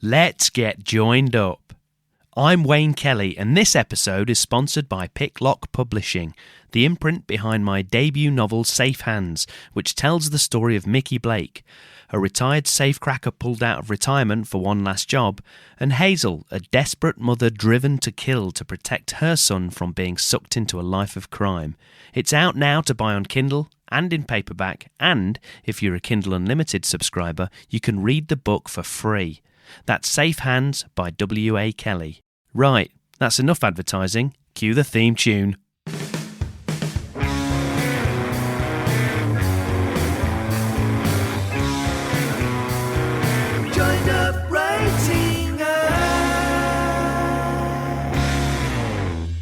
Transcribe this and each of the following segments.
Let's get joined up. I'm Wayne Kelly, and this episode is sponsored by Picklock Publishing, the imprint behind my debut novel Safe Hands, which tells the story of Mickey Blake, a retired safecracker pulled out of retirement for one last job, and Hazel, a desperate mother driven to kill to protect her son from being sucked into a life of crime. It's out now to buy on Kindle and in paperback, and if you're a Kindle Unlimited subscriber, you can read the book for free. That's Safe Hands by W.A. Kelly. Right, that's enough advertising. Cue the theme tune. Joined up writing.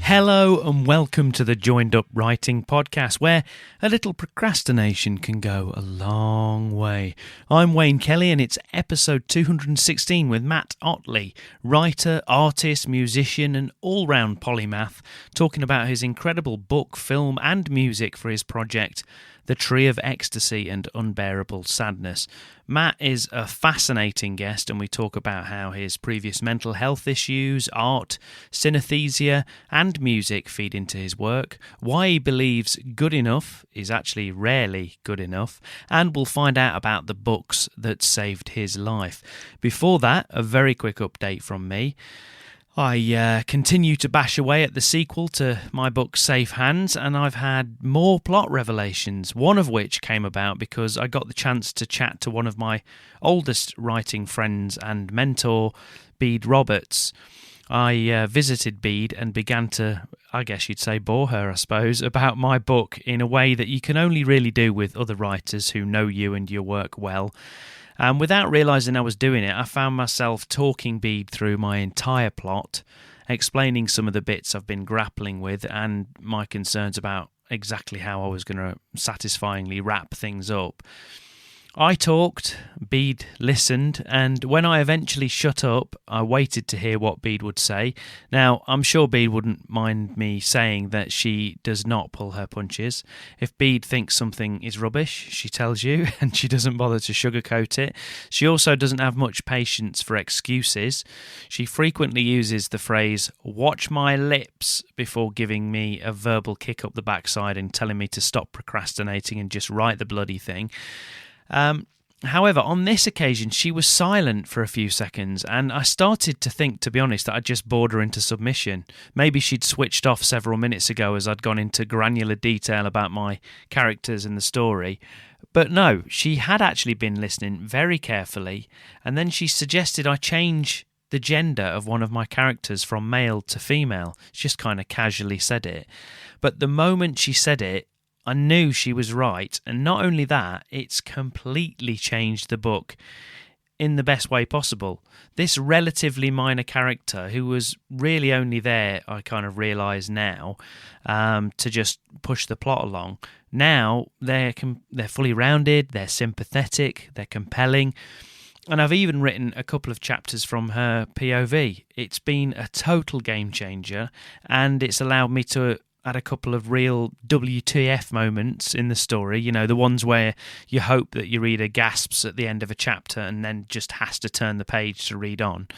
Hello and welcome to the Joined Up Writing podcast, where a little procrastination can go a long way. I'm Wayne Kelly and it's episode 216 with Matt Ottley, writer, artist, musician and all-round polymath, talking about his incredible book, film and music for his project, The Tree of Ecstasy and Unbearable Sadness. Matt is a fascinating guest and we talk about how his previous mental health issues, art, synaesthesia and music feed into his work, why he believes good enough is actually rarely good enough, and we'll find out about the books that saved his life. Before that, a very quick update from me. I continue to bash away at the sequel to my book Safe Hands, and I've had more plot revelations, one of which came about because I got the chance to chat to one of my oldest writing friends and mentor, Bede Roberts. I visited Bede and began to, I guess you'd say, bore her, I suppose, about my book in a way that you can only really do with other writers who know you and your work well. And without realising I was doing it, I found myself talking Bede through my entire plot, explaining some of the bits I've been grappling with and my concerns about exactly how I was going to satisfyingly wrap things up. I talked, Bede listened, and when I eventually shut up, I waited to hear what Bede would say. Now, I'm sure Bede wouldn't mind me saying that she does not pull her punches. If Bede thinks something is rubbish, she tells you, and she doesn't bother to sugarcoat it. She also doesn't have much patience for excuses. She frequently uses the phrase, "watch my lips," before giving me a verbal kick up the backside and telling me to stop procrastinating and just write the bloody thing. However, on this occasion, she was silent for a few seconds, and I started to think, to be honest, that I'd just bored her into submission. Maybe she'd switched off several minutes ago as I'd gone into granular detail about my characters and the story. But no, she had actually been listening very carefully, and then she suggested I change the gender of one of my characters from male to female. She just kind of casually said it. But the moment she said it, I knew she was right, and not only that, it's completely changed the book in the best way possible. This relatively minor character, who was really only there, I kind of realise now, to just push the plot along, now they're fully rounded, they're sympathetic, they're compelling, and I've even written a couple of chapters from her POV. It's been a total game changer, and it's allowed me to had a couple of real WTF moments in the story, you know, the ones where you hope that your reader gasps at the end of a chapter and then just has to turn the page to read on.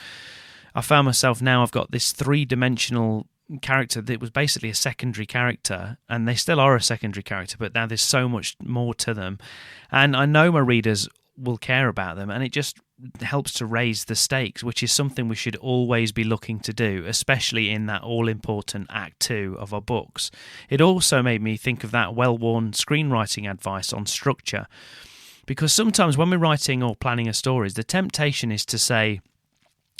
I found myself now I've got this three-dimensional character that was basically a secondary character, and they still are a secondary character, but now there's so much more to them, and I know my readers will care about them, and it just helps to raise the stakes, which is something we should always be looking to do, especially in that all-important Act 2 of our books. It also made me think of that well-worn screenwriting advice on structure, because sometimes when we're writing or planning a story, the temptation is to say,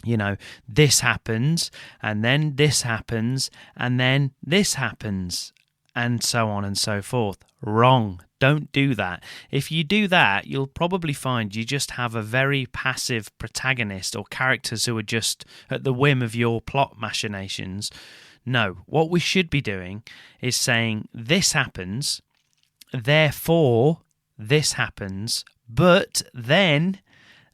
you know, this happens, and then this happens, and then this happens, and so on and so forth. Wrong. Don't do that. If you do that, you'll probably find you just have a very passive protagonist or characters who are just at the whim of your plot machinations. No, what we should be doing is saying, this happens, therefore this happens, but then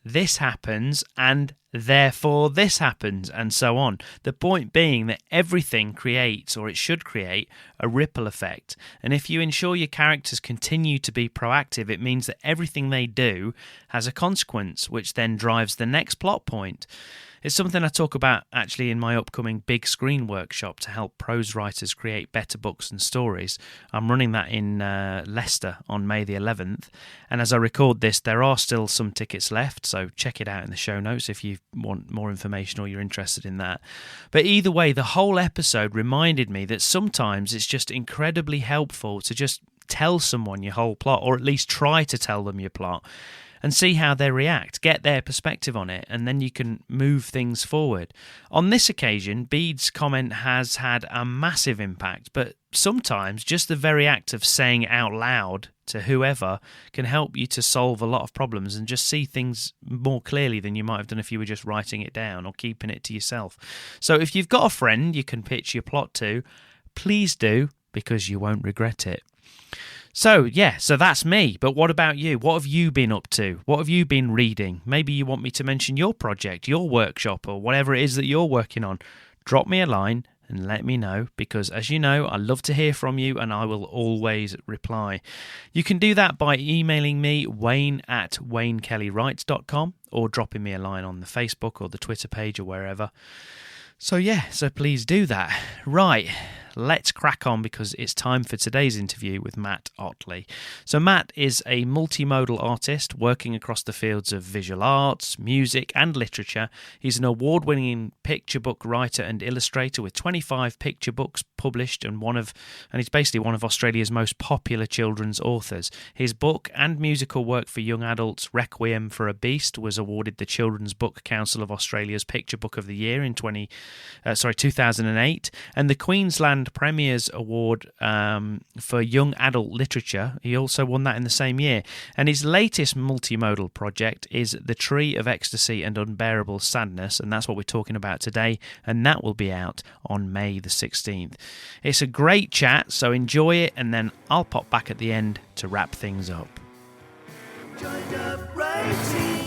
this happens, and therefore this happens, and so on. The point being that everything creates, or it should create, a ripple effect. And if you ensure your characters continue to be proactive, it means that everything they do has a consequence, which then drives the next plot point. It's something I talk about actually in my upcoming big screen workshop to help prose writers create better books and stories. I'm running that in Leicester on May the 11th, and as I record this, there are still some tickets left, so check it out in the show notes if you want more information or you're interested in that. But either way, the whole episode reminded me that sometimes it's just incredibly helpful to just tell someone your whole plot, or at least try to tell them your plot, and see how they react, get their perspective on it, and then you can move things forward. On this occasion, Bede's comment has had a massive impact, but sometimes just the very act of saying it out loud to whoever can help you to solve a lot of problems and just see things more clearly than you might have done if you were just writing it down or keeping it to yourself. So if you've got a friend you can pitch your plot to, please do, because you won't regret it. So that's me. But what about you? What have you been up to? What have you been reading? Maybe you want me to mention your project, your workshop, or whatever it is that you're working on. Drop me a line and let me know, because as you know, I love to hear from you and I will always reply. You can do that by emailing me, wayne@waynekellywrites.com, or dropping me a line on the Facebook or the Twitter page or wherever. So please do that. Right, let's crack on, because it's time for today's interview with Matt Ottley. So Matt is a multi-modal artist working across the fields of visual arts, music and literature. He's an award-winning picture book writer and illustrator with 25 picture books published, and he's basically one of Australia's most popular children's authors. His book and musical work for young adults, Requiem for a Beast, was awarded the Children's Book Council of Australia's Picture Book of the Year in 2008, and the Queensland Premier's Award for Young Adult Literature. He also won that in the same year. And his latest multimodal project is The Tree of Ecstasy and Unbearable Sadness, and that's what we're talking about today, and that will be out on May the 16th. It's a great chat, so enjoy it, and then I'll pop back at the end to wrap things up. Joined up writing.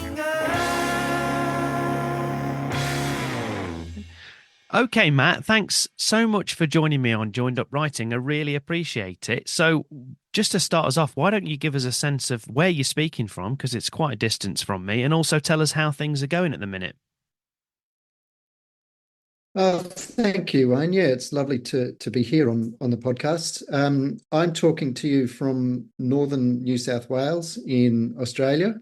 Okay, Matt, thanks so much for joining me on Joined Up Writing. I really appreciate it. So just to start us off, why don't you give us a sense of where you're speaking from, because it's quite a distance from me, and also tell us how things are going at the minute. Thank you, Wayne. Yeah, it's lovely to be here on the podcast. I'm talking to you from northern New South Wales in Australia.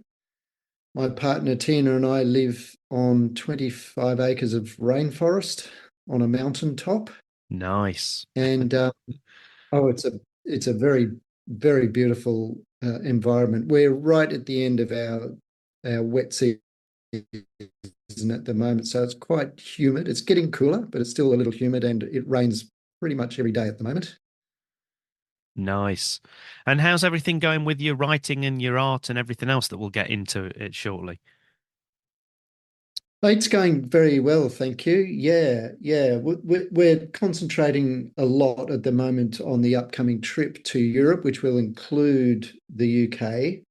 My partner Tina and I live on 25 acres of rainforest on a mountaintop. Nice. And it's a very, very beautiful environment. We're right at the end of our wet season at the moment, so it's quite humid. It's getting cooler, but it's still a little humid, and it rains pretty much every day at the moment. Nice. And how's everything going with your writing and your art and everything else that we'll get into it shortly? It's going very well, thank you. Yeah. We're concentrating a lot at the moment on the upcoming trip to Europe, which will include the UK,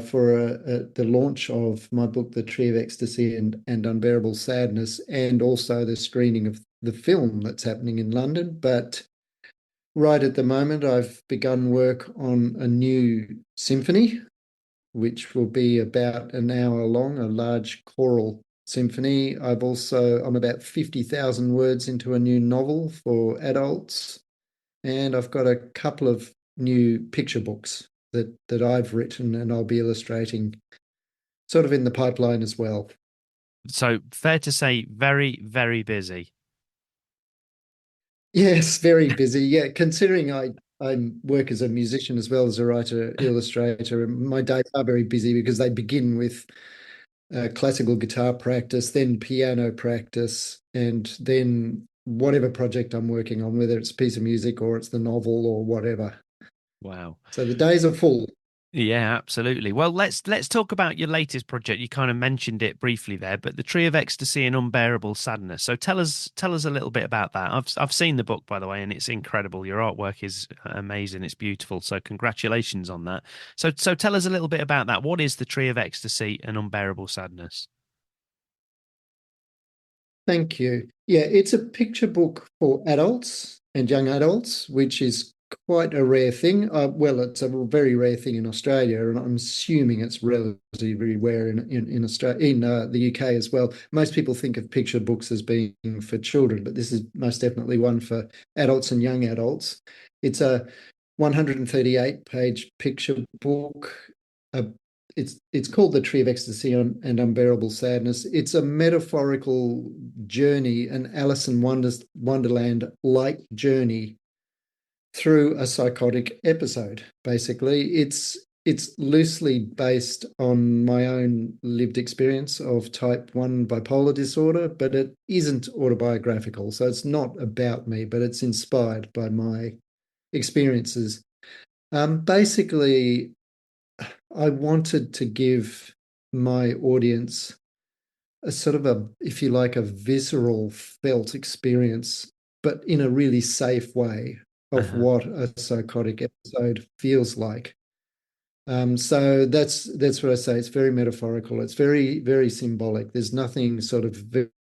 for the launch of my book, The Tree of Ecstasy and Unbearable Sadness, and also the screening of the film that's happening in London. But right at the moment, I've begun work on a new symphony, which will be about an hour long, a large choral symphony. I'm about 50,000 words into a new novel for adults, and I've got a couple of new picture books that I've written and I'll be illustrating sort of in the pipeline as well. So fair to say, very, very busy. Yes, very busy. Yeah, considering I work as a musician as well as a writer, illustrator, my days are very busy because they begin with classical guitar practice, then piano practice, and then whatever project I'm working on, whether it's a piece of music or it's the novel or whatever. Wow. So the days are full. Yeah, absolutely. Well, let's talk about your latest project. You kind of mentioned it briefly there, but the Tree of Ecstasy and Unbearable Sadness. So tell us a little bit about that. I've seen the book, by the way, and it's incredible. Your artwork is amazing. It's beautiful. So congratulations on that. So tell us a little bit about that. What is the Tree of Ecstasy and Unbearable Sadness? Thank you. Yeah, it's a picture book for adults and young adults, which is quite a rare thing. Well, it's a very rare thing in Australia, and I'm assuming it's relatively rare in Australia, in the UK as well. Most people think of picture books as being for children, but this is most definitely one for adults and young adults. It's a 138-page picture book. Uh, it's called The Tree of Ecstasy and Unbearable Sadness. It's a metaphorical journey, an Alice in Wonderland like journey through a psychotic episode. Basically, it's loosely based on my own lived experience of type 1 bipolar disorder, but it isn't autobiographical. So it's not about me, but it's inspired by my experiences. Basically, I wanted to give my audience a sort of a, if you like, a visceral felt experience, but in a really safe way of Uh-huh. what a psychotic episode feels like. So that's what I say. It's very metaphorical. It's very, very symbolic. There's nothing sort of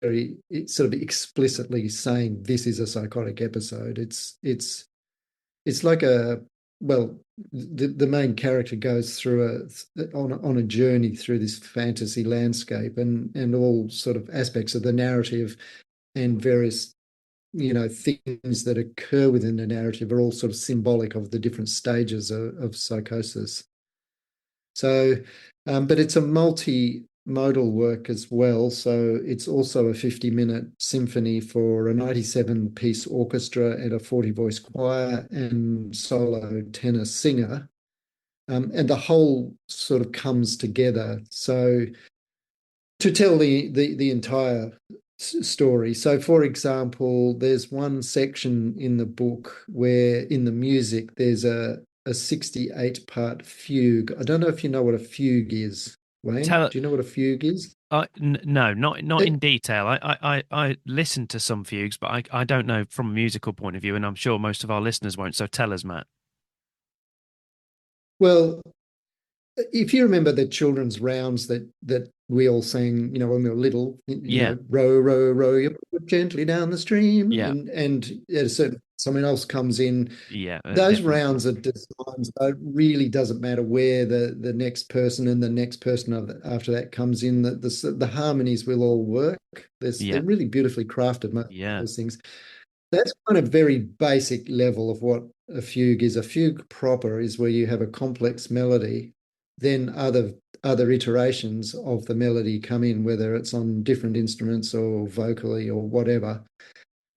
very sort of explicitly saying this is a psychotic episode. It's like a, well, the main character goes through on a journey through this fantasy landscape, and all sort of aspects of the narrative and various things that occur within the narrative are all sort of symbolic of the different stages of psychosis. So, but it's a multi-modal work as well. So it's also a 50-minute symphony for a 97-piece orchestra and a 40-voice choir and solo tenor singer. And the whole sort of comes together. So to tell the entire story. So, for example, there's one section in the book where in the music there's a 68-part fugue. I don't know if you know what a fugue is, Wayne. Tell Do you know what a fugue is? no, not in It, detail. I listen to some fugues, but I don't know from a musical point of view, and I'm sure most of our listeners won't. So tell us, Matt. well, if you remember the children's rounds that we all sang, when we were little, Yeah, row, row, row your boat gently down the stream, yeah, and at a certain someone else comes in. yeah. At Those different rounds points. are designed so it really doesn't matter where the next person and the next person after that comes in. The harmonies will all work. They're Yeah, really beautifully crafted, most of yeah. those things. That's kind of very basic level of what a fugue is. A fugue proper is where you have a complex melody, then other iterations of the melody come in, whether it's on different instruments or vocally or whatever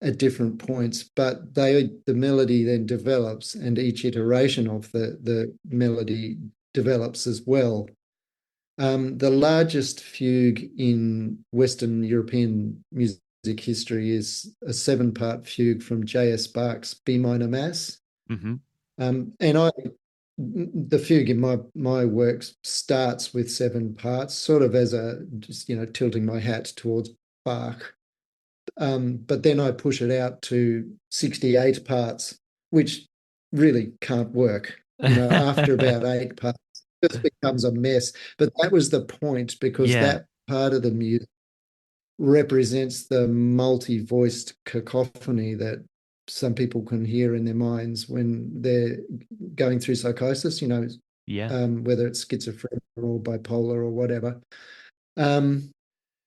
at different points. But the melody then develops, and each iteration of the melody develops as well. The largest fugue in Western European music history is a 7-part fugue from J.S. Bach's B minor Mass. Hmm. And the fugue in my works starts with 7 parts, sort of as a just tilting my hat towards Bach. But then I push it out to 68 parts, which really can't work. After about 8 parts, it just becomes a mess. But that was the point, because Yeah, that part of the music represents the multi-voiced cacophony that some people can hear in their minds when they're going through psychosis, yeah. whether it's schizophrenia or bipolar or whatever. Um,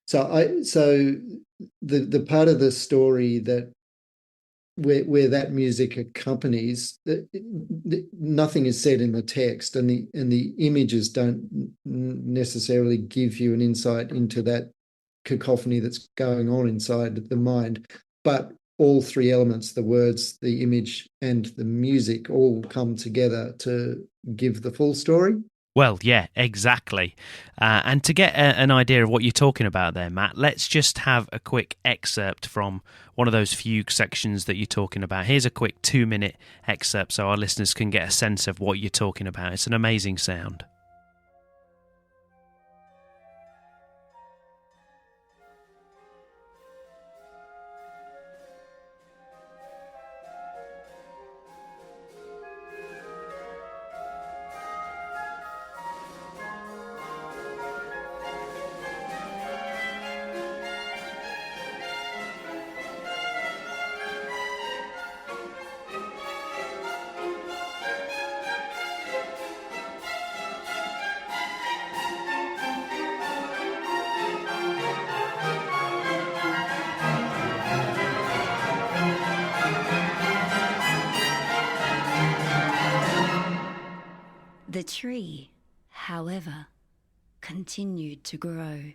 so the part of the story that where that music accompanies, nothing is said in the text, and the images don't necessarily give you an insight into that cacophony that's going on inside the mind. But all three elements, the words, the image, and the music, all come together to give the full story. Well, yeah, exactly. And to get an idea of what you're talking about there, Matt, let's just have a quick excerpt from one of those fugue sections that you're talking about. Here's a quick 2-minute excerpt so our listeners can get a sense of what you're talking about. It's an amazing sound. The tree, however, continued to grow.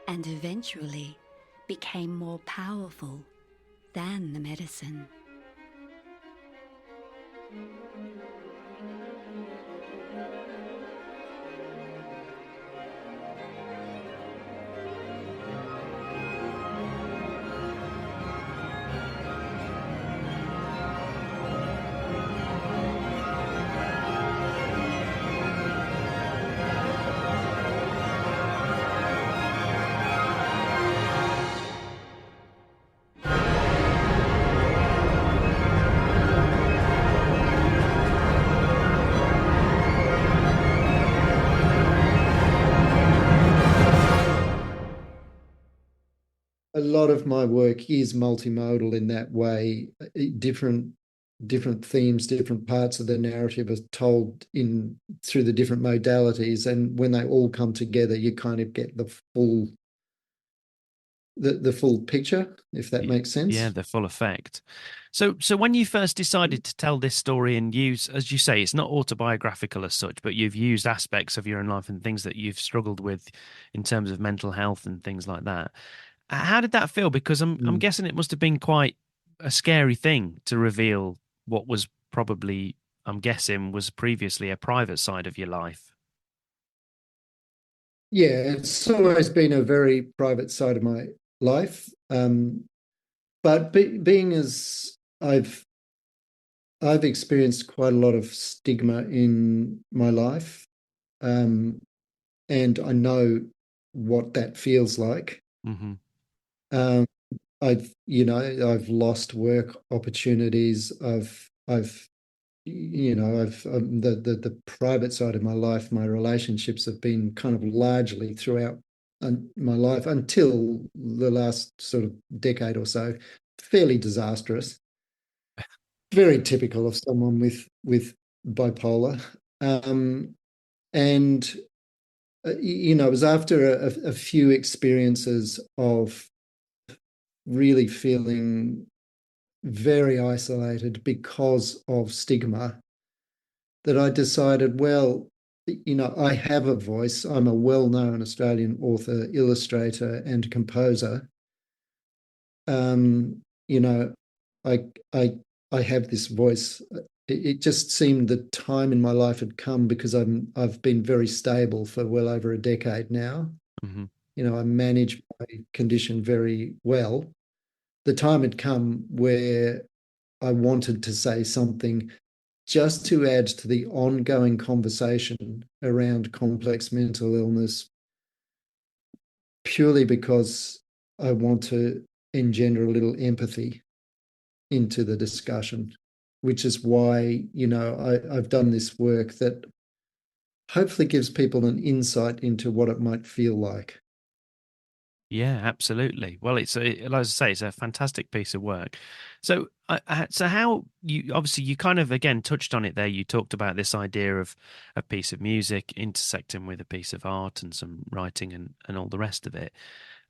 And eventually became more powerful than the medicine. A lot of my work is multimodal in that way. Different themes, different parts of the narrative are told in through the different modalities, and when they all come together, you kind of get the full picture, if that makes Yeah, sense. the full effect. So when you first decided to tell this story and use, as you say, it's not autobiographical as such, but you've used aspects of your own life and things that you've struggled with in terms of mental health and things like that. How did that feel? Because I'm Mm. guessing it must have been quite a scary thing to reveal what was probably, I'm guessing, was previously a private side of your life. Yeah, it's always been a very private side of my life. But being as I've experienced quite a lot of stigma in my life, um, and I know what that feels like. Hmm. Um, I've lost work opportunities. The private side of my life, my relationships have been kind of largely throughout my life until the last sort of decade or so, fairly disastrous. Very typical of someone with bipolar. Um, and it was after a few experiences of really feeling very isolated because of stigma that I decided, well, I have a voice. I'm a well-known Australian author, illustrator, and composer. Um, you know, I I I have this voice. It just seemed the time in my life had come because I've been very stable for well over a decade now. Hmm. I manage my condition very well. The time had come where I wanted to say something just to add to the ongoing conversation around complex mental illness, purely because I want to engender a little empathy into the discussion, which is why, I've done this work that hopefully gives people an insight into what it might feel like. Yeah, absolutely. Well, as I say, it's a fantastic piece of work. So how you obviously you kind of again touched on it there. You talked about this idea of a piece of music intersecting with a piece of art and some writing and all the rest of it.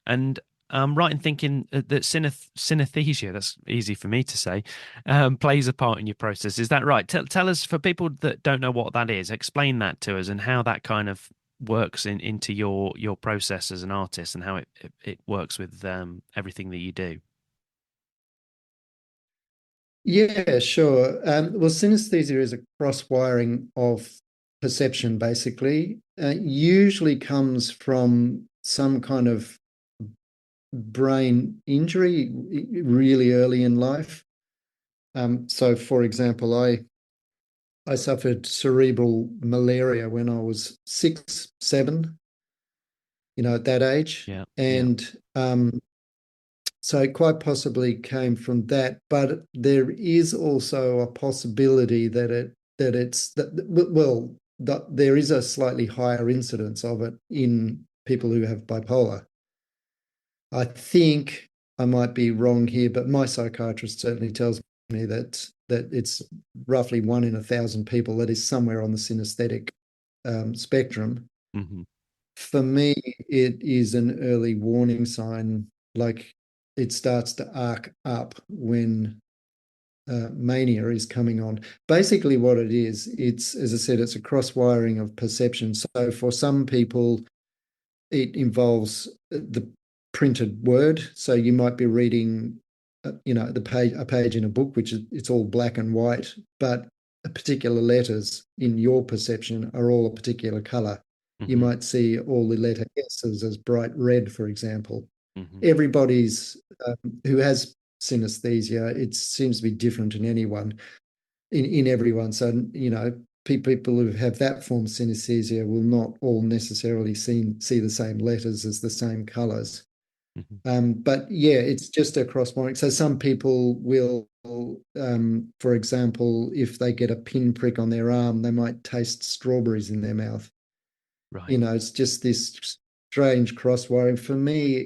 And I'm right in thinking that synaesthesia, that's easy for me to say, plays a part in your process. Is that right? Tell us, for people that don't know what that is, explain that to us and how that kind of works into your process as an artist and how it works with everything that you do. Yeah, sure. Well, synesthesia is a cross-wiring of perception, basically. Usually comes from some kind of brain injury really early in life. So, for example, I suffered cerebral malaria when I was 6, 7, at that age. Yeah, yeah. And so it quite possibly came from that, but there is also a possibility that there is a slightly higher incidence of it in people who have bipolar. I think I might be wrong here, but my psychiatrist certainly tells me that it's roughly 1 in 1,000 people that is somewhere on the synesthetic spectrum. Hmm. For me, it is an early warning sign, like it starts to arc up when mania is coming on. Basically, what it is, as I said, it's a cross wiring of perception. So for some people, it involves the printed word. So you might be reading, a page in a book, which it's all black and white, but particular letters in your perception are all a particular color. You Hmm. might see all the letter S's as bright red, for example. Hmm. Everybody's who has synesthesia, it seems to be different in anyone, in everyone. So, people who have that form of synesthesia will not all necessarily see the same letters as the same colors. Hmm. But yeah, it's just a cross wiring. So some people will, for example, if they get a pinprick on their arm, they might taste strawberries in their mouth. Right. It's just this strange cross wiring. For me,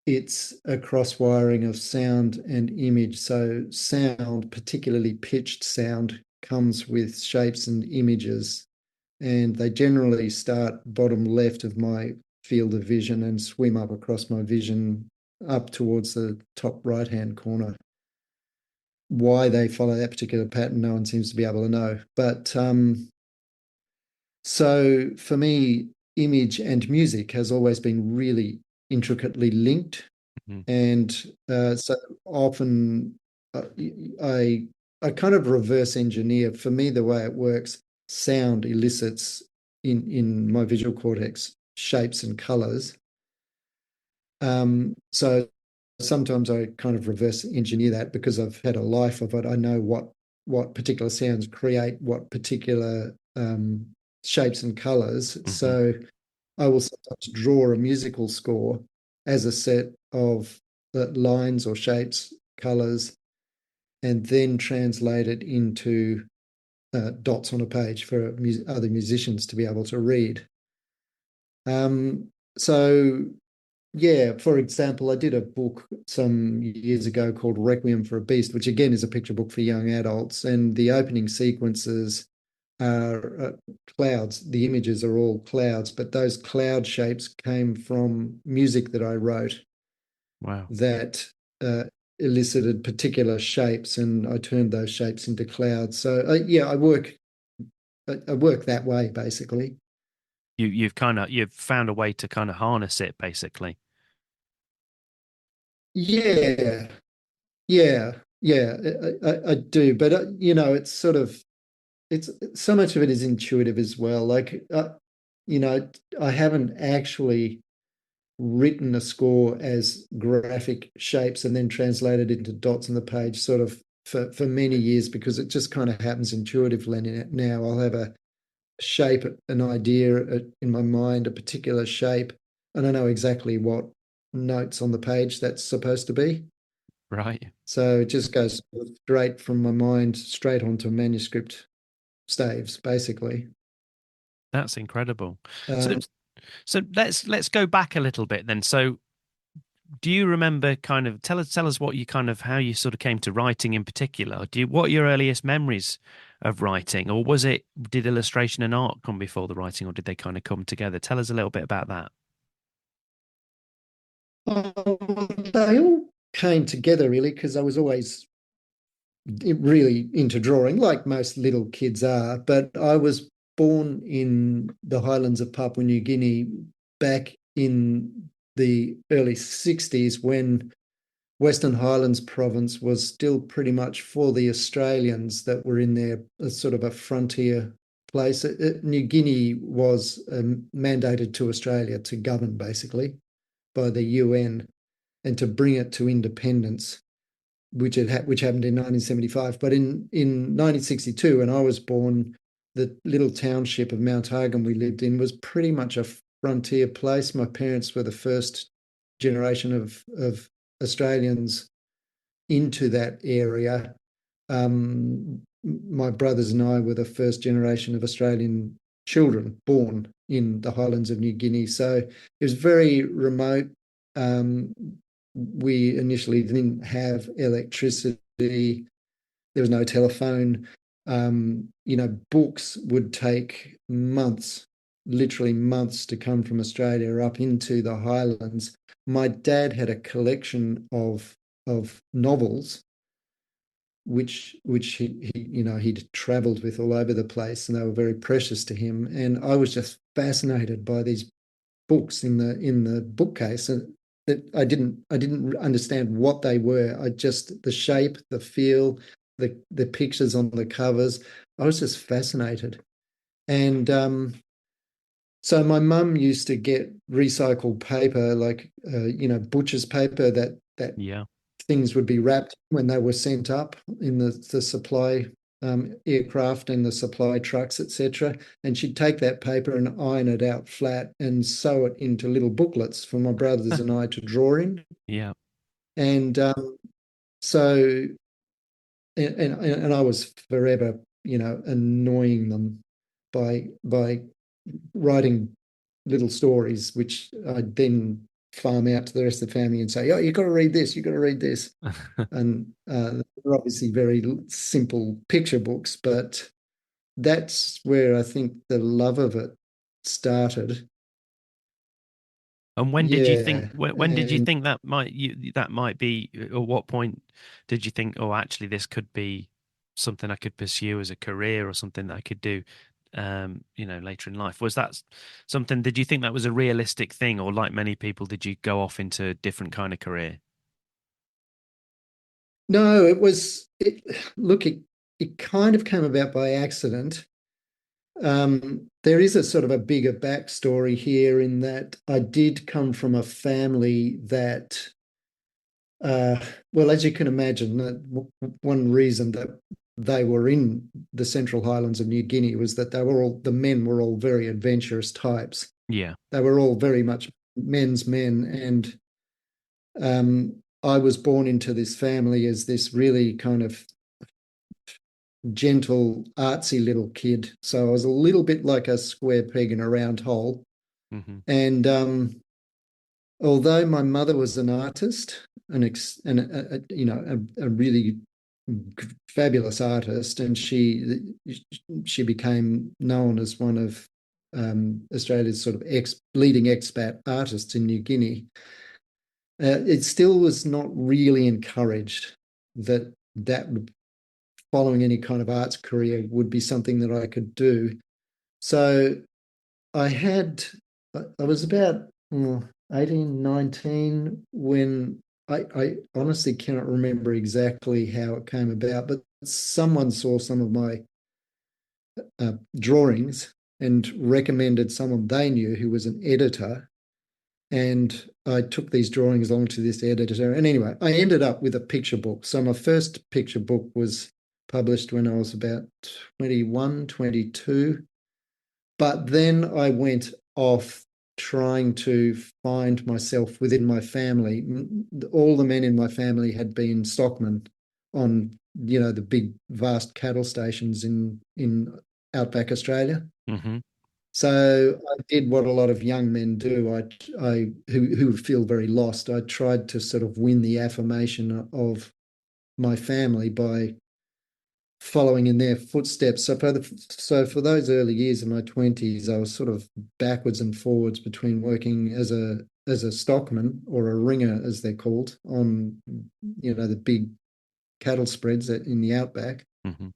it's a cross wiring of sound and image. So sound, particularly pitched sound, comes with shapes and images, and they generally start bottom left of my field of vision and swim up across my vision up towards the top right-hand corner. Why they follow that particular pattern, no one seems to be able to know. But so for me, image and music has always been really intricately linked. Hmm. And so often uh, I I kind of reverse engineer. For me, the way it works, sound elicits in my visual cortex shapes and colors. So sometimes I kind of reverse engineer that because I've had a life of it. I know what particular sounds create what particular shapes and colors. Hmm. So I will sometimes draw a musical score as a set of lines or shapes, colors, and then translate it into dots on a page for other musicians to be able to read. So, yeah, for example, I did a book some years ago called Requiem for a Beast, which again is a picture book for young adults. And the opening sequences are clouds. The images are all clouds, but those cloud shapes came from music that I wrote Wow. that elicited particular shapes, and I turned those shapes into clouds. So yeah, I work that way basically. You've found a way to kind of harness it basically. Yeah, yeah, yeah. I do, but it's sort of it's so much of it is intuitive as well. Like you know, I haven't actually written a score as graphic shapes and then translated into dots on the page sort of for many years because it just kind of happens intuitively now. I'll have a shape, an idea in my mind, a particular shape, and I know exactly what notes on the page that's supposed to be. Right. So it just goes straight from my mind straight onto manuscript staves, basically. That's incredible. So Um, so let's go back a little bit then. So do you remember kind of tell us what you kind of how you sort of came to writing in particular? What are your earliest memories of writing? Or did illustration and art come before the writing, or did they kind of come together? Tell us a little bit about that. They all came together really because I was always really into drawing, like most little kids are. But I was born in the highlands of Papua New Guinea back in the early 60s when Western Highlands province was still pretty much for the Australians that were in there as sort of a frontier place. New Guinea was mandated to Australia to govern basically by the UN and to bring it to independence, which happened in 1975. But in 1962, when I was born, the little township of Mount Hagen we lived in was pretty much a frontier place. My parents were the first generation of Australians into that area. My brothers and I were the first generation of Australian children born in the highlands of New Guinea. So it was very remote. We initially didn't have electricity. There was no telephone. Books would take months, literally months, to come from Australia up into the highlands. My dad had a collection of novels, which he'd travelled with all over the place, and they were very precious to him. And I was just fascinated by these books in the bookcase, and that I didn't understand what they were. The shape, the feel, the pictures on the covers. I was just fascinated. And so my mum used to get recycled paper, like butcher's paper that Yeah. things would be wrapped when they were sent up in the supply aircraft and the supply trucks, etc. And she'd take that paper and iron it out flat and sew it into little booklets for my brothers and I to draw in. Yeah. And so, and I was forever, annoying them by writing little stories, which I'd then farm out to the rest of the family and say, "Oh, you've got to read this. You've got to read this." And they're obviously very simple picture books, but that's where I think the love of it started. And when did you think Yeah, when did you and think that might be, or what point did you think, oh, actually this could be something I could pursue as a career or something that I could do later in life? Was that something, did you think that was a realistic thing, or like many people, did you go off into a different kind of career? no, it was it. Look, it kind of came about by accident. There is a sort of a bigger backstory here in that I did come from a family that, well, as you can imagine, one reason that they were in the Central Highlands of New Guinea was that the men were all very adventurous types. Yeah. They were all very much men's men, and I was born into this family as this really kind of gentle, artsy little kid. So I was a little bit like a square peg in a round hole. Hmm. And although my mother was an artist, a really fabulous artist, and she became known as one of Australia's sort of leading expat artists in New Guinea, it still was not really encouraged that following any kind of arts career would be something that I could do. So I was about 18, 19 when I honestly cannot remember exactly how it came about, but someone saw some of my drawings and recommended someone they knew who was an editor. And I took these drawings along to this editor. And anyway, I ended up with a picture book. So my first picture book was published when I was about 21, 22. But then I went off trying to find myself within my family. All the men in my family had been stockmen on, the big, vast cattle stations in outback Australia. Hmm. So I did what a lot of young men do. Who feel very lost. I tried to sort of win the affirmation of my family by following in their footsteps. So for those early years of my 20s, I was sort of backwards and forwards between working as a as a stockman or a ringer, as they're called, on the big cattle spreads in the outback. Mm-hmm.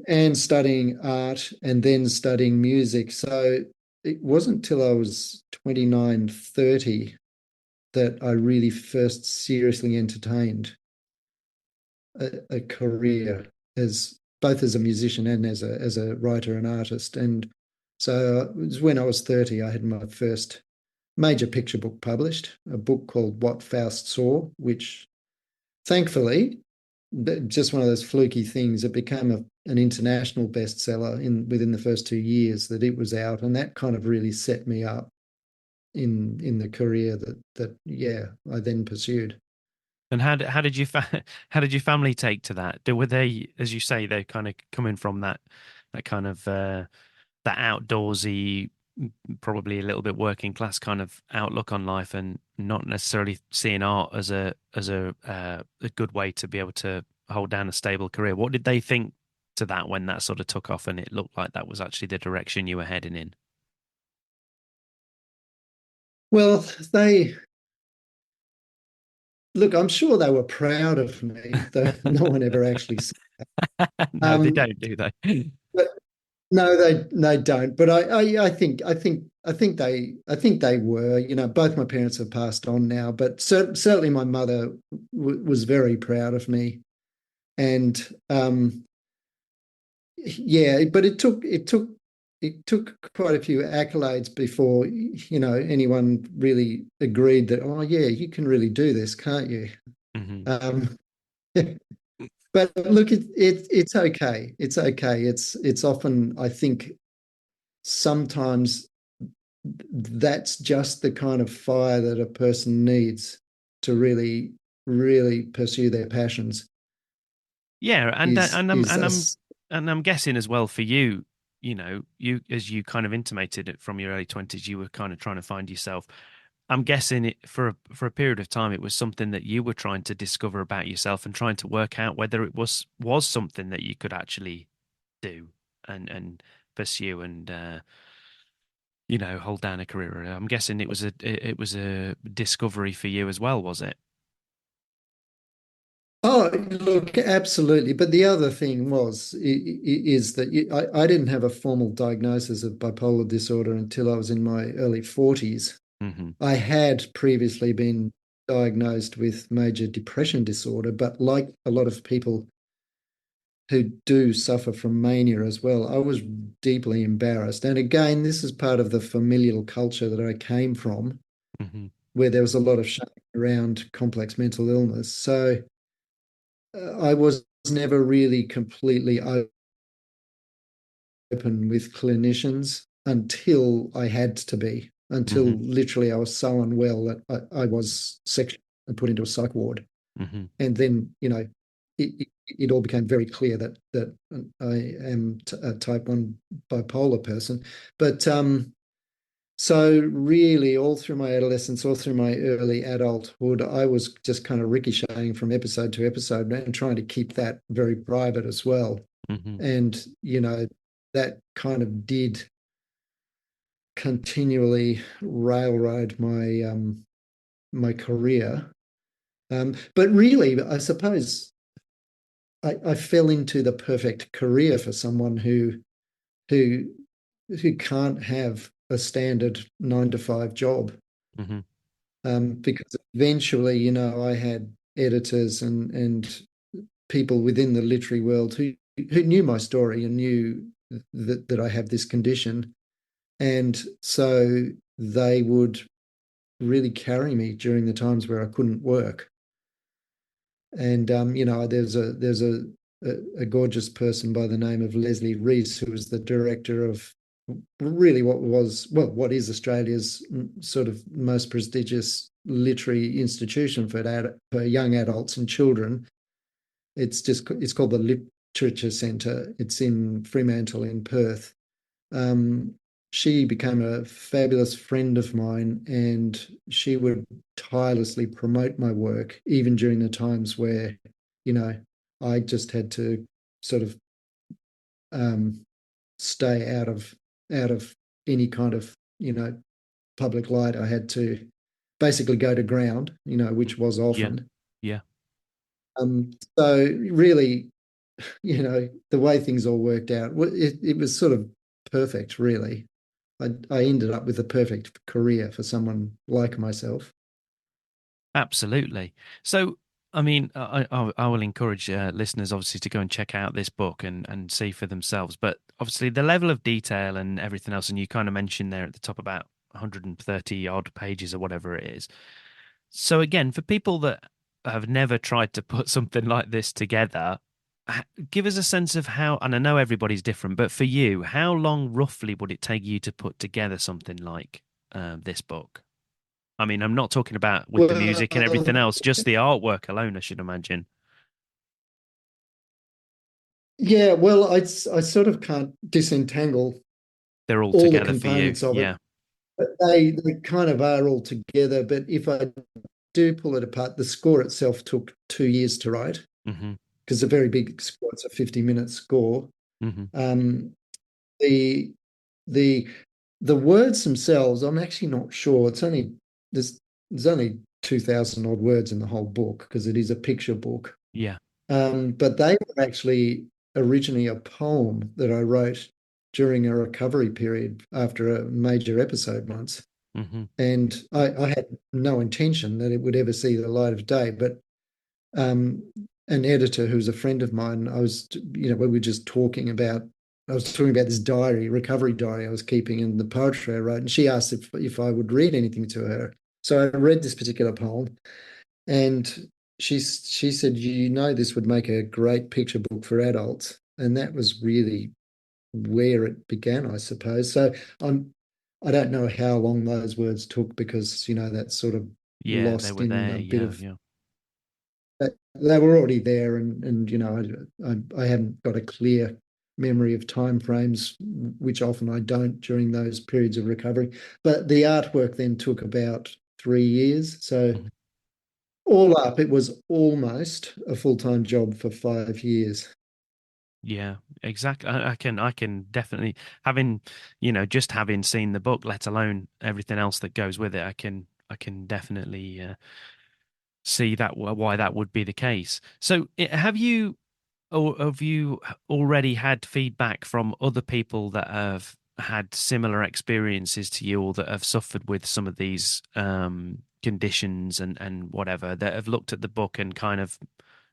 And studying art and then studying music. So it wasn't till I was 29, 30 that I really first seriously entertained a career as both as a musician and as a writer and artist. And so it was when I was 30, I had my first major picture book published, a book called What Faust Saw, which thankfully, just one of those fluky things, it became an international bestseller within the first 2 years that it was out, and that kind of really set me up in the career that I then pursued. And how did how did your family take to that? Were they, as you say, they're kind of coming from that kind of that outdoorsy, probably a little bit working class kind of outlook on life, and not necessarily seeing art as a good way to be able to hold down a stable career. What did they think to that when that sort of took off and it looked like that was actually the direction you were heading in? Well, look, I'm sure they were proud of me, though no one ever actually said. No, they don't, do they? But no, they don't. But I think they were. Both my parents have passed on now, but certainly my mother was very proud of me. And yeah, but it took quite a few accolades before anyone really agreed that, oh yeah, you can really do this, can't you? Hmm. Um, but look, it's okay. It's okay. It's often, I think, sometimes that's just the kind of fire that a person needs to really, really pursue their passions. Yeah, and Is and us. I'm guessing as well for you, you, as you kind of intimated it from your early 20s, you were kind of trying to find yourself. I'm guessing it for a period of time, it was something that you were trying to discover about yourself and trying to work out whether it was something that you could actually do and pursue and hold down a career. I'm guessing it was a discovery for you as well, was it? Oh, look, absolutely. But the other thing is that I didn't have a formal diagnosis of bipolar disorder until I was in my early 40s. Hmm. I had previously been diagnosed with major depression disorder, but like a lot of people who do suffer from mania as well, I was deeply embarrassed. And again, this is part of the familial culture that I came from, Hmm. where there was a lot of shame around complex mental illness. So I was never really completely open with clinicians until I had to be, until Hmm. literally I was so unwell that I was sectioned and put into a psych ward. Hmm. And then, it all became very clear that I am a type 1 bipolar person. But so really all through my adolescence, all through my early adulthood, I was just kind of ricocheting from episode to episode and trying to keep that very private as well. Hmm. And, that kind of did continually railroad my career. But really, I suppose I fell into the perfect career for someone who who can't have a standard 9 to 5 job. Hmm. Because eventually, I had editors and people within the literary world who knew my story and knew that I have this condition, and so they would really carry me during the times where I couldn't work. And there's a gorgeous person by the name of Leslie Reese, who was the director of really what is Australia's sort of most prestigious literary institution for young adults and children. It's called the Literature Centre. It's in Fremantle in Perth. Um, she became a fabulous friend of mine, and she would tirelessly promote my work, even during the times where, you know, I just had to sort of um, stay out of any kind of public light, I had to basically go to ground, which was Yeah. often. Yeah. So really, the way things all worked out, it was sort of perfect, really. I ended up with a perfect career for someone like myself. Absolutely. So, I mean, I will encourage listeners obviously to go and check out this book and see for themselves. But obviously, the level of detail and everything else, and you kind of mentioned there at the top about 130 odd pages or whatever it is. So, again, for people that have never tried to put something like this together, give us a sense of how, and I know everybody's different, but for you, how long roughly would it take you to put together something like this book? I mean, I'm not talking about with the music and everything Well, else, just the artwork alone, I should imagine. yeah, well, I sort of can't disentangle They're all all the together for you. components of it. Yeah. But they kind of are all together. But if I do pull it apart, the score itself took 2 years to write Hmm. because a very big score. It's a 50-minute score. Hmm. Um, the the the words themselves, I'm actually not sure. There's only 2,000 odd words in the whole book because it is a picture book. Yeah. But they were actually originally a poem that I wrote during a recovery period after a major episode once. Hmm. And I had no intention that it would ever see the light of day. But um, an editor who's a friend of mine, we were just I was talking about this diary, recovery diary I was keeping and the poetry I wrote. And she asked if I would read anything to her. So I read this particular poem and she said, this would make a great picture book for adults. And that was really where it began, I suppose. So I don't know how long those words took because, that's sort of Yeah, they lost were in there. a bit Yeah. of Yeah. they were already there and I haven't got a clear memory of time frames, which often I don't during those periods of recovery. But the artwork then took about 3 years. So Mhm. all up, it was almost a full-time job for 5 years. Yeah, exactly. I can definitely having, just having seen the book, let alone everything else that goes with it, I can definitely see that why that would be the case. So, have you or have you already had feedback from other people that have had similar experiences to you or that have suffered with some of these conditions and whatever that have looked at the book and kind of,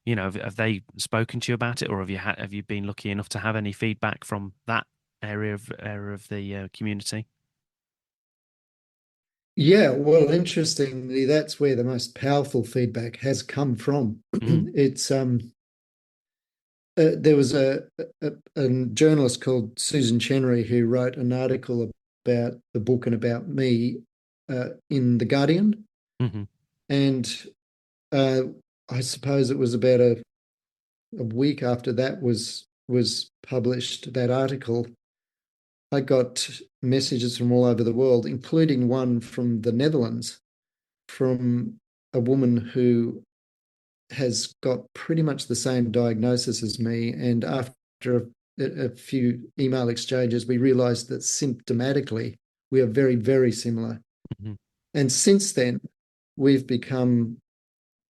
have they spoken to you about it or have you been lucky enough to have any feedback from that area of the community? Yeah, well, interestingly, that's where the most powerful feedback has come from. Mm, It's there was a journalist called Susan Chenery who wrote an article about the book and about me in The Guardian. hmm. And uh, I suppose it was about a week after that was published, that article, I got messages from all over the world, including one from the Netherlands, from a woman who has got pretty much the same diagnosis as me. And after a few email exchanges, we realized that symptomatically we are very, very similar. Hmm. And since then, we've become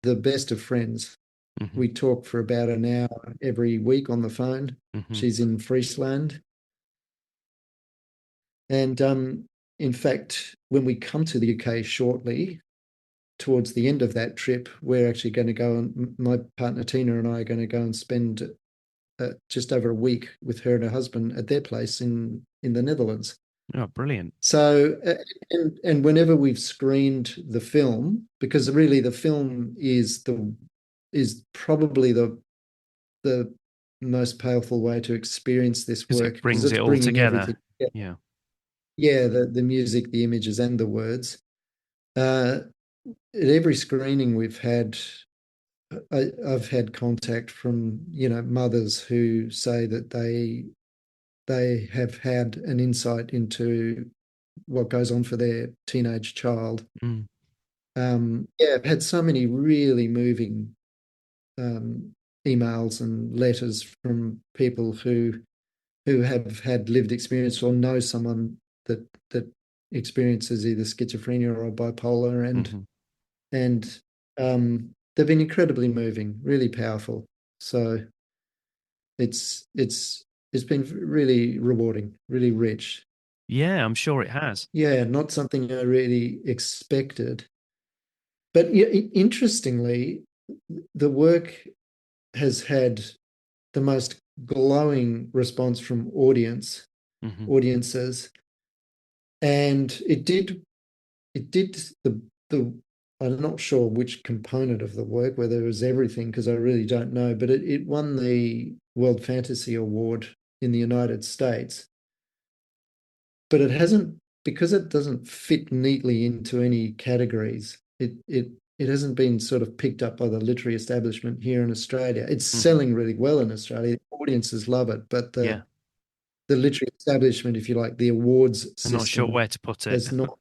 the best of friends. Hmm. We talk for about an hour every week on the phone. Hmm. She's in Friesland. And in fact, when we come to the UK shortly, towards the end of that trip, we're actually going to go and my partner Tina and I are going to go and spend just over a week with her and her husband at their place in the Netherlands. Oh, brilliant. So, and whenever we've screened the film, because really the film is probably the most powerful way to experience this Because work it because brings it's it all bringing together. everything together. Yeah. Yeah, the music, the images, and the words. Uh, at every screening we've had, I've had contact from mothers who say that they have had an insight into what goes on for their teenage child. Mm. Yeah, I've had so many really moving um, emails and letters from people who have had lived experience or know someone that experiences either schizophrenia or bipolar, Mhm. and they've been incredibly moving, really powerful. So it's been really rewarding, really rich. Yeah, I'm sure it has. Yeah, not something I really expected. But yeah, interestingly, the work has had the most glowing response from Mhm. audiences, and it did the I'm not sure which component of the work, whether it was everything, because I really don't know, but it won the World Fantasy Award in the United States. But it hasn't, because it doesn't fit neatly into any categories, it hasn't been sort of picked up by the literary establishment here in Australia. It's Mhm. selling really well in Australia. Audiences love it, but Yeah. the literary establishment, if you like, the awards I'm not sure system where to put it. has not,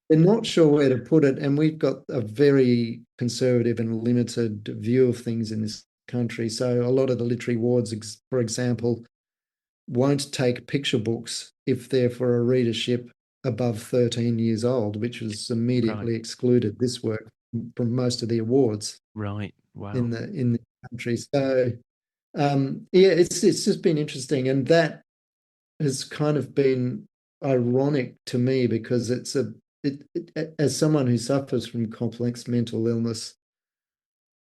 they're not sure where to put it. And we've got a very conservative and limited view of things in this country. So a lot of the literary awards, for example, won't take picture books if they're for a readership above 13 years old, which was Right. immediately excluded this work from most of the awards Right. Wow. in the country. So yeah, it's just been interesting, and that has kind of been ironic to me because as someone who suffers from complex mental illness,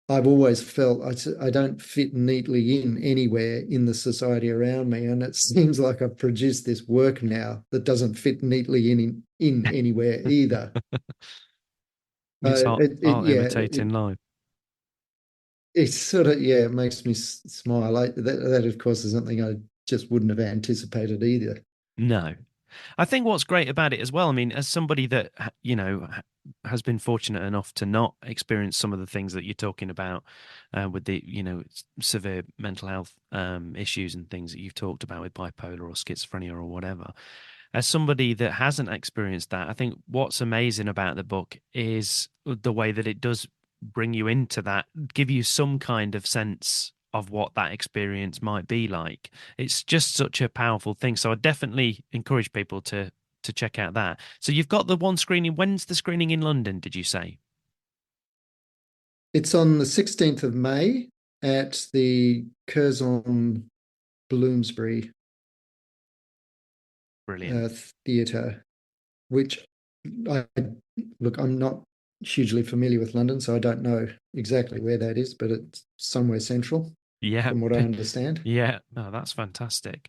I've always felt I don't fit neatly in anywhere in the society around me, and it seems like I've produced this work now that doesn't fit neatly in anywhere either. It's art Yeah, imitating life. it's sort of, yeah, it makes me smile. That of course is something I just wouldn't have anticipated either. No. I think what's great about it as well, I mean, as somebody that, has been fortunate enough to not experience some of the things that you're talking about with the, severe mental health issues and things that you've talked about with bipolar or schizophrenia or whatever. As somebody that hasn't experienced that, I think what's amazing about the book is the way that it does bring you into that, give you some kind of sense of what that experience might be like. It's just such a powerful thing. So I definitely encourage people to check out that. So you've got the one screening. When's the screening in London, did you say? It's on the 16th of May at the Curzon Bloomsbury Brilliant. Theatre, which I look, I'm not hugely familiar with London, so I don't know exactly where that is, but it's somewhere central, Yeah. from what I understand. Yeah. No, that's fantastic.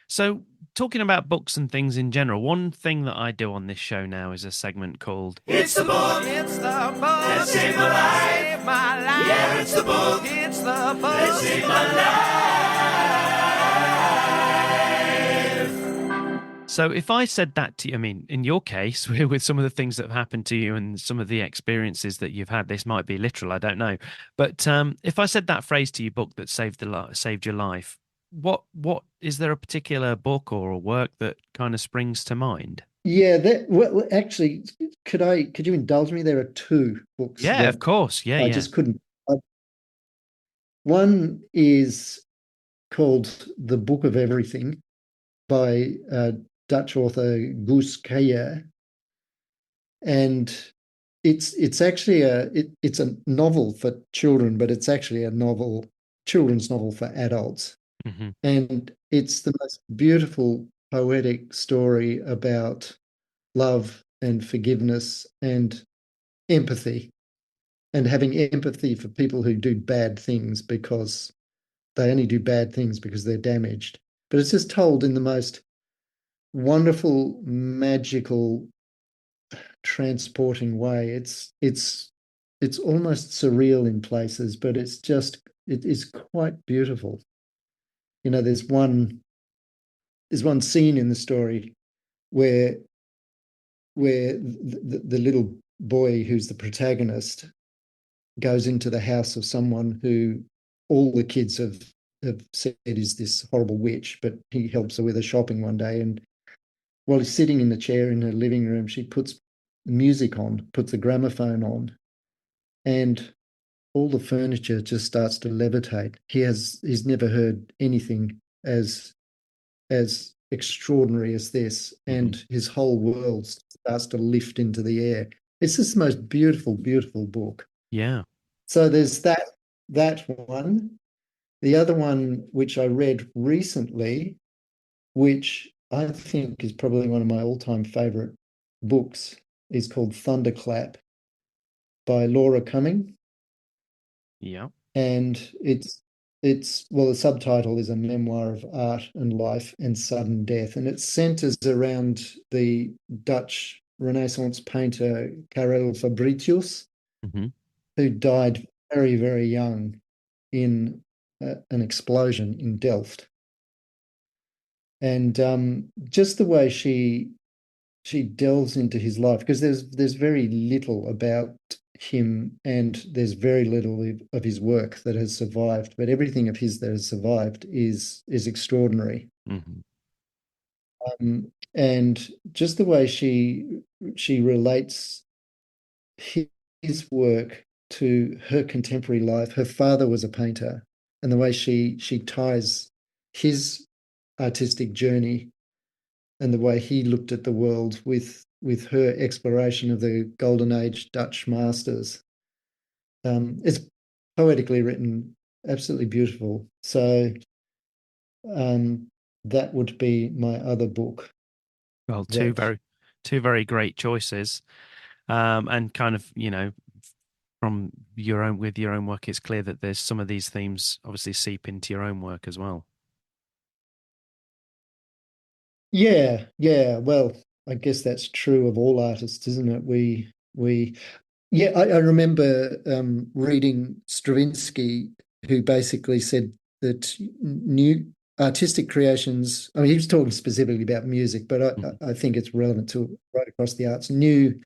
So, talking about books and things in general, one thing that I do on this show now is a segment called It's the book. It's the book that saved my life. Saved my life. Yeah, it's the book. It's the book that saved my life. So if I said that to you, I mean, in your case, with some of the things that have happened to you and some of the experiences that you've had, this might be literal, I don't know. But if I said that phrase to you, book that saved your life, what is there a particular book or a work that kind of springs to mind? Yeah, actually, could you indulge me? There are two books Yeah, of that course. Yeah, I yeah. just couldn't. One is called The Book of Everything by Dutch author Guus Kaya, and it's actually it's a novel for children, but it's actually a children's novel for adults, Hmm. and it's the most beautiful poetic story about love and forgiveness and empathy, and having empathy for people who do bad things because they only do bad things because they're damaged. But it's just told in the most wonderful, magical, transporting way. It's almost surreal in places, but it is quite beautiful. You know, there's one scene in the story where the little boy who's the protagonist goes into the house of someone who all the kids have said is this horrible witch, but he helps her with her shopping one day. And while he's sitting in the chair in her living room, she puts music on, puts the gramophone on, and all the furniture just starts to levitate. He's never heard anything as extraordinary as this, and his whole world starts to lift into the air. It's just the most beautiful, beautiful book. Yeah. So there's that one. The other one, which I read recently, which I think is probably one of my all-time favorite books, is called Thunderclap by Laura Cumming. Yeah. And it's well, the subtitle is A Memoir of Art and Life and Sudden Death, and it centers around the Dutch Renaissance painter Karel Fabritius, Hmm. who died very, very young in an explosion in Delft. And just the way she delves into his life, because there's very little about him, and there's very little of his work that has survived, but everything of his that has survived is extraordinary. Hmm. And just the way she relates his work to her contemporary life. Her father was a painter, and the way she ties his artistic journey and the way he looked at the world with her exploration of the Golden Age Dutch masters. It's poetically written, absolutely beautiful. So that would be my other book. Well, That two very great choices. And kind of, you know, from your own with your own work, it's clear that there's some of these themes obviously seep into your own work as well. yeah. Well, I guess that's true of all artists, isn't it? We Yeah, I remember reading Stravinsky, who basically said that new artistic creations, I mean, he was talking specifically about music, but Mhm. I think it's relevant to right across the arts, new,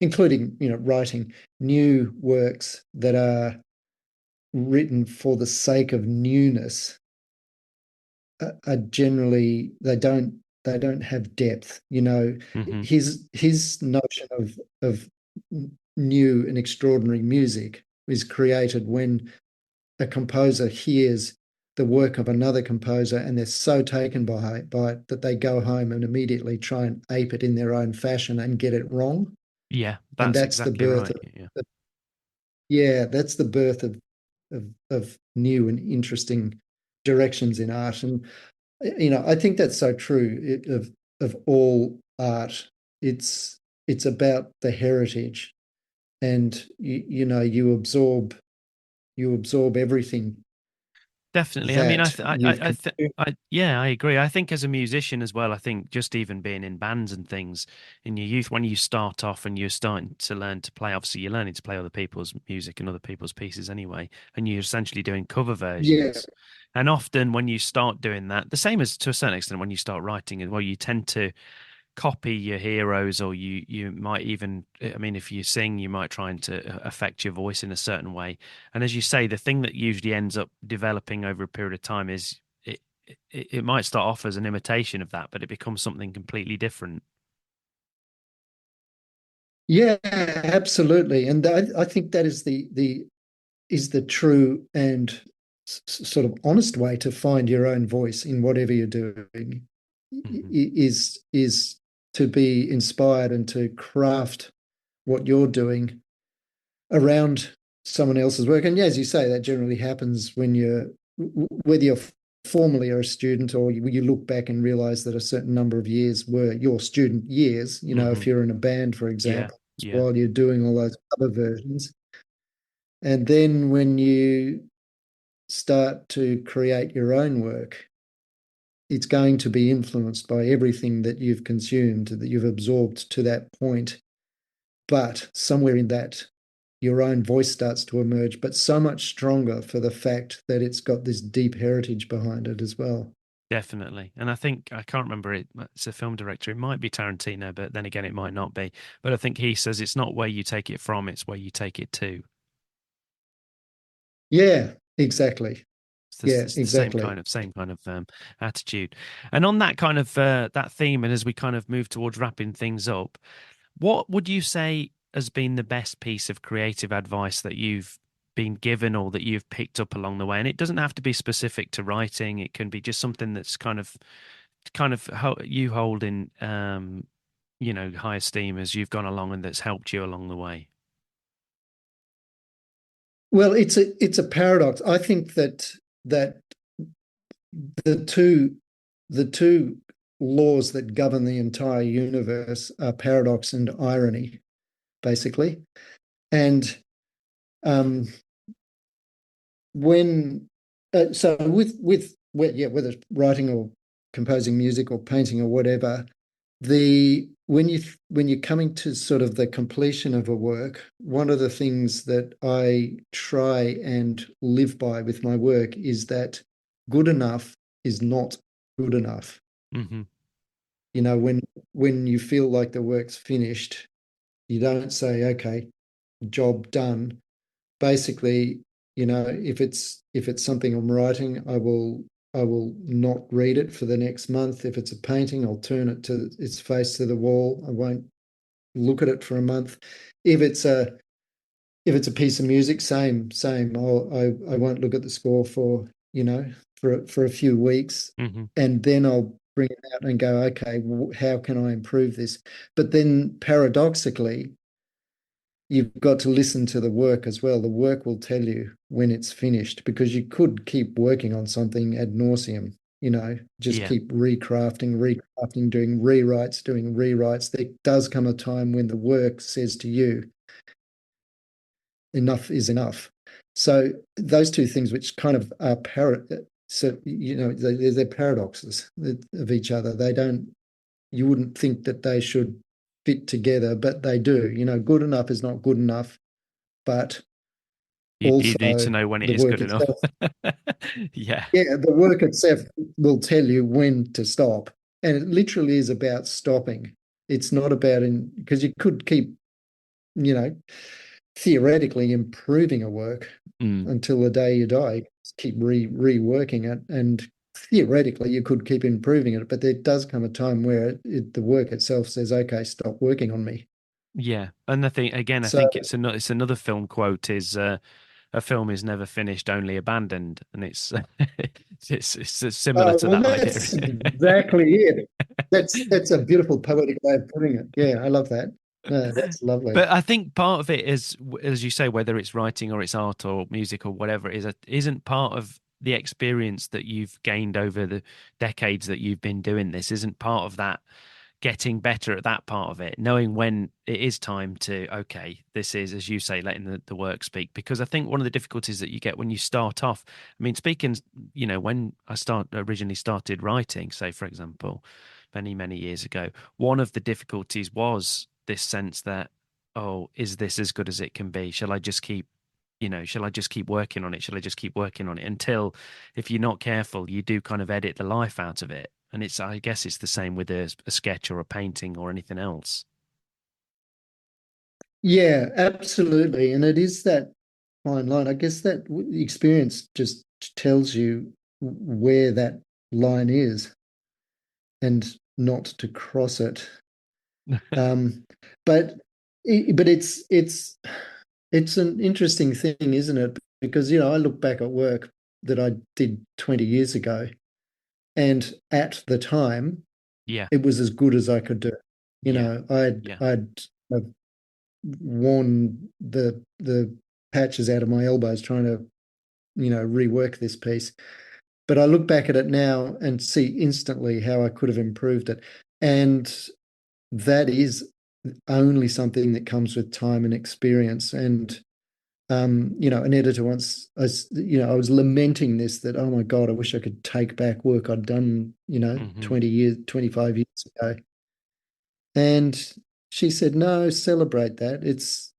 including, writing, new works that are written for the sake of newness are generally, they don't have depth. Mhm. His notion of new and extraordinary music is created when a composer hears the work of another composer and they're so taken by it that they go home and immediately try and ape it in their own fashion and get it wrong. Yeah, And that's exactly right. Yeah. that's the birth of new and interesting directions in art. And I think that's so true of all art. It's about the heritage, and you absorb everything Definitely. I mean, that you've consumed. yeah, I agree. I think as a musician as well, I think just even being in bands and things in your youth, when you start off and you're starting to learn to play, obviously you're learning to play other people's music and other people's pieces anyway, and you're essentially doing cover Yeah, versions. And often when you start doing that, the same as to a certain extent when you start writing as well, you tend to copy your heroes, or you might even, I mean, if you sing, you might try and to affect your voice in a certain way. And as you say, the thing that usually ends up developing over a period of time is it might start off as an imitation of that, but it becomes something completely different. yeah, absolutely. And I think that is the true and sort of honest way to find your own voice in whatever you're doing. Hmm. Is to be inspired and to craft what you're doing around someone else's work. And as you say, that generally happens when whether you're formally a student or you look back and realize that a certain number of years were your student years, Hmm. if you're in a band, for Yeah, example, yeah, while you're doing all those cover versions. And then when you start to create your own work, it's going to be influenced by everything that you've consumed, that you've absorbed to that point. But somewhere in that, your own voice starts to emerge, but so much stronger for the fact that it's got this deep heritage behind it as well. definitely. And I think I can't remember it. It's a film director. It might be Tarantino, but then again, it might not be. But I think he says it's not where you take it from; it's where you take it to. Yeah, exactly. Yeah, It's the exactly. same kind of attitude. And on that kind of that theme, and as we kind of move towards wrapping things up, what would you say has been the best piece of creative advice that you've been given or that you've picked up along the way? And it doesn't have to be specific to writing. It can be just something that's kind of kind of you hold in high esteem as you've gone along and that's helped you along the way? Well, it's a paradox. I think that the two laws that govern the entire universe are paradox and irony, basically. And um, when so with whether it's writing or composing music or painting or whatever, when you're coming to sort of the completion of a work, one of the things that I try and live by with my work is that good enough is not good enough. Mm-hmm. You know, when you feel like the work's finished, you don't say, okay, job done. Basically, if it's something I'm writing, I will not read it for the next month. If it's a painting, I'll turn it to its face to the wall. I won't look at it for a month. If it's a piece of music, same. I won't look at the score for for a few weeks, Mm-hmm. and then I'll bring it out and go, okay, how can I improve this? But then paradoxically, you've got to listen to the work as well. The work will tell you when it's finished, because you could keep working on something ad nauseum, just Yeah. keep recrafting, doing rewrites. There does come a time when the work says to you, enough is enough. So those two things, which kind of are they're paradoxes of each other. They don't, you wouldn't think that they should fit together, but they do. Good enough is not good enough, but You need to also know when it the is work good enough. itself, Yeah. the work itself will tell you when to stop. And it literally is about stopping. It's not about because you could keep, you know, theoretically improving a work Mm. until the day you die. Just keep reworking it, and theoretically you could keep improving it, but there does come a time where the work itself says, "Okay, stop working on me." Yeah. And I think again, I So, think it's another film quote is a film is never finished, only abandoned, and it's it's similar to well, that idea. that's exactly it. That's a beautiful poetic way of putting it. Yeah, I love that. No, that's lovely. But I think part of it is, as you say, whether it's writing or it's art or music or whatever, isn't part of the experience that you've gained over the decades that you've been doing this. Isn't part of that getting better at that part of it, knowing when it is time to, okay, this is, as you say, letting the work speak. Because I think one of the difficulties that you get when you start off, I mean, speaking, when I originally started writing, say, for example, many, many years ago, one of the difficulties was this sense that, oh, is this as good as it can be? Shall I just keep working on it? Shall I just keep working on it until, if you're not careful, you do kind of edit the life out of it? And I guess it's the same with a sketch or a painting or anything else. Yeah, absolutely. And it is that fine line. I guess that experience just tells you where that line is and not to cross it. Um, but it's an interesting thing, isn't it? Because I look back at work that I did 20 years ago, and at the time, Yeah, it was as good as I could do. yeah, I'd yeah. I'd worn the patches out of my elbows trying to rework this piece. But I look back at it now and see instantly how I could have improved it. And that is only something that comes with time and experience. And an editor once, I was lamenting this, that, oh my God, I wish I could take back work I'd done, Hmm. 20 years, 25 years ago. And she said, no, celebrate that.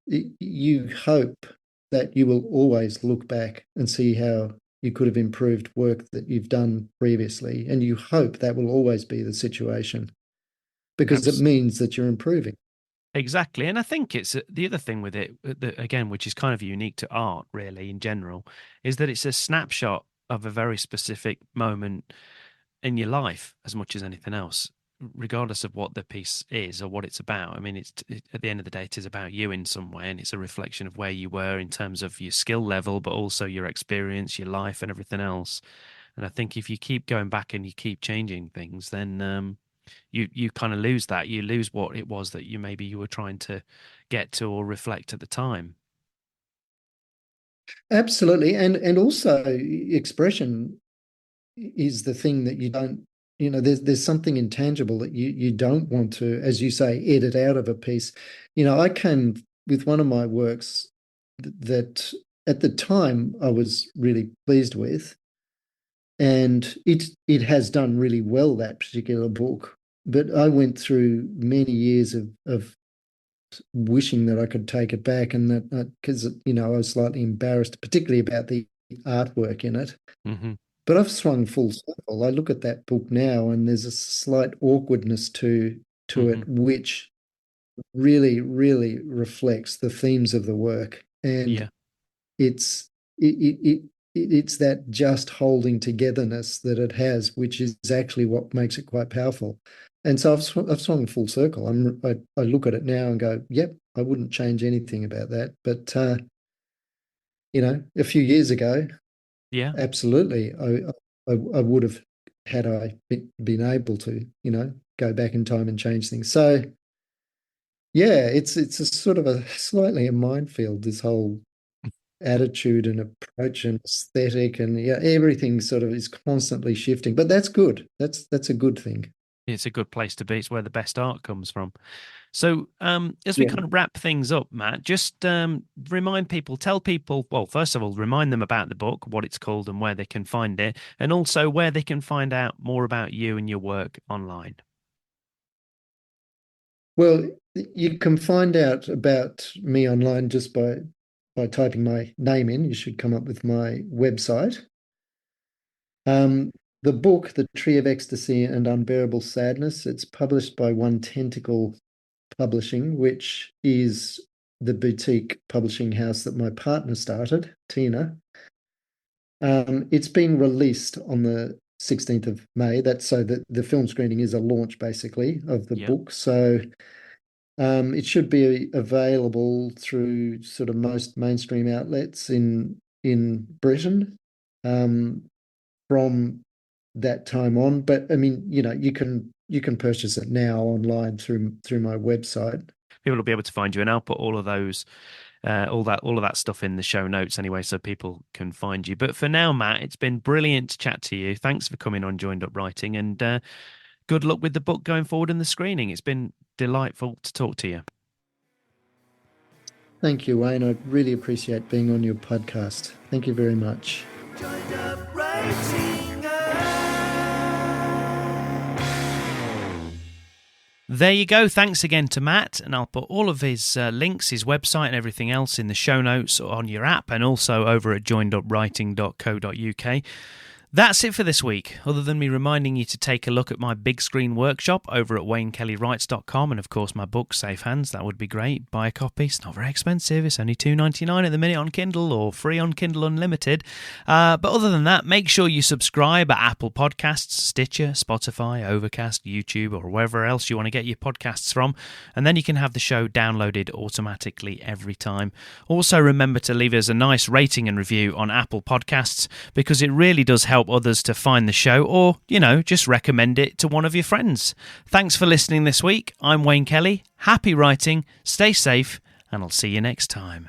You hope that you will always look back and see how you could have improved work that you've done previously. And you hope that will always be the situation, because it means that you're improving. Exactly. And I think it's the other thing with it, again, which is kind of unique to art, really, in general, is that it's a snapshot of a very specific moment in your life as much as anything else, regardless of what the piece is or what it's about. I mean, at the end of the day, it is about you in some way, and it's a reflection of where you were in terms of your skill level, but also your experience, your life, and everything else. And I think if you keep going back and you keep changing things, then you kind of lose that. You lose what it was that you were trying to get to or reflect at the time. Absolutely. And also expression is the thing that you don't, there's something intangible that you don't want to, as you say, edit out of a piece. I came with one of my works that at the time I was really pleased with, and it has done really well, that particular book. But I went through many years of wishing that I could take it back, and that because I was slightly embarrassed, particularly about the artwork in it. Mm-hmm. But I've swung full circle. I look at that book now, and there's a slight awkwardness to it, which really, really reflects the themes of the work. And it's that just holding togetherness that it has, which is actually what makes it quite powerful. And so I've swung full circle. I look at it now and go, yep, I wouldn't change anything about that. But a few years ago, absolutely, I would have, had I been able to, go back in time and change things. So yeah, it's a sort of a slightly a minefield, this whole attitude and approach and aesthetic, and everything sort of is constantly shifting. But that's good. That's a good thing. It's a good place to be. It's where the best art comes from. So as we kind of wrap things up, Matt, just remind people, tell people, well, first of all, remind them about the book, what it's called and where they can find it, and also where they can find out more about you and your work online. Well, you can find out about me online just by typing my name in. You should come up with my website. The book, The Tree of Ecstasy and Unbearable Sadness, it's published by One Tentacle Publishing, which is the boutique publishing house that my partner started, Tina. It's been released on the 16th of May. That's so that the film screening is a launch, basically, of the book. So it should be available through sort of most mainstream outlets in Britain from that time on. But I mean, you can purchase it now online through my website. People will be able to find you, and I'll put all of those, all of that stuff in the show notes anyway, so people can find you. But for now, Matt, it's been brilliant to chat to you. Thanks for coming on Joined Up Writing, and good luck with the book going forward in the screening. It's been delightful to talk to you. Thank you, Wayne. I really appreciate being on your podcast. Thank you very much. Joined Up Writing. There you go. Thanks again to Matt, and I'll put all of his links, his website and everything else in the show notes on your app and also over at joinedupwriting.co.uk. That's it for this week, other than me reminding you to take a look at my big screen workshop over at waynekellyWrites.com, and of course my book, Safe Hands. That would be great. Buy a copy. It's not very expensive. It's only $2.99 at the minute on Kindle, or free on Kindle Unlimited. But other than that, make sure you subscribe at Apple Podcasts, Stitcher, Spotify, Overcast, YouTube, or wherever else you want to get your podcasts from, and then you can have the show downloaded automatically every time. Also remember to leave us a nice rating and review on Apple Podcasts, because it really does help others to find the show, or, just recommend it to one of your friends. Thanks for listening this week. I'm Wayne Kelly. Happy writing, stay safe, and I'll see you next time.